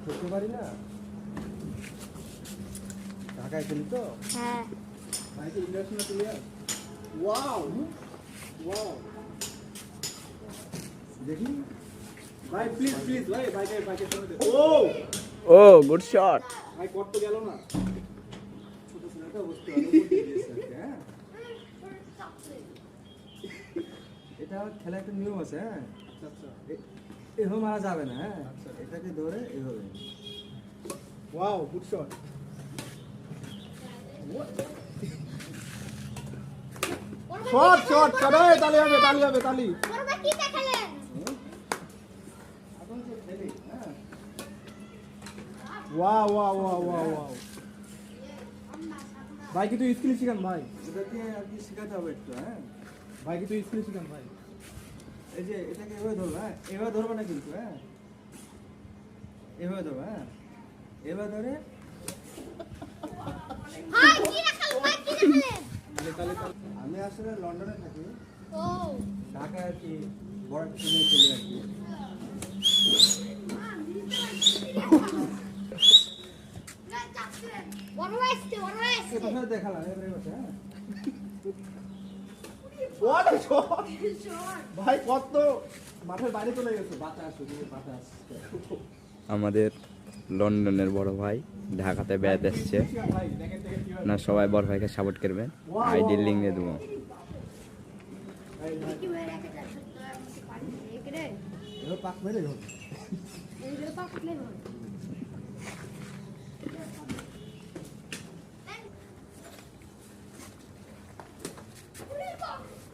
খেলতে পারি না ঢাকায় খেলি তো হ্যাঁ ভাই কি ইন্টারন্যাশনাল প্লেয়ার ওয়াও ওয়াও দেখি ভাই প্লিজ প্লিজ ভাই বাইকে সামনে ও গুড শট ভাই কত গেল না ছোট ছেলেটা বুঝতে পারলো হ্যাঁ এটা খেলা একটা নিয়ম আছে হ্যাঁ আচ্ছা এভাবে মারা যাবে না হ্যাঁ এটাকে ধরে এভাবে ওয়াও গুড শট শট চলে তালি হবে তালি কি দেখালেন এখন যে খেলি হ্যাঁ ওয়াও ভাই কি তুই স্কিল শিখান ভাই এটাকে আর কি শেখাতে হবে একটু হ্যাঁ ভাই কি তুই স্কিল শিখান ভাই এই যে এটাকে এভাবে ধরবে হ্যাঁ এভাবে ধরবে না কিন্তু হ্যাঁ এভাবে ধরবে হ্যাঁ এভাবে ধরে ভাই কি দেখালেন আমি আসলে লন্ডনে থাকি ও ঢাকায় আর কি বড় টিমে খেলি আর কি কোথায় দেখালাম এবারে বসে হ্যাঁ ভাই কত মাঠের বাইরে চলে গেছে বাতাস আমাদের লন্ডনের বড় ভাই ঢাকাতে বেড়াতে এসছে না সবাই বড় ভাইকে সাপোর্ট করবেন আইডি লিঙ্ক দিয়ে দেবো পাক মেরে ধর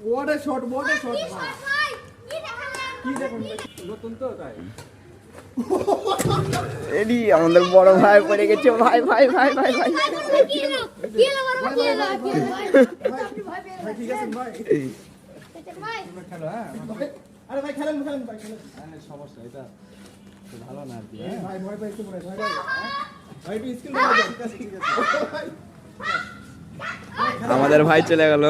What a shot ভাই কি দেখুন নতুন তো তাই এডি আমাদের বড় ভাই পড়ে গেছে ভাই ভাই ঠিক আছে ভাই তোমরা খেলো হ্যাঁ আরে ভাই খেলেন হ্যাঁ সমস্যা এটা তো ভালো না আর কি ভাই ভয় পাইছো ভাই ভাই একটু স্কিল ঠিক আছে আমাদের ভাই চলে গেল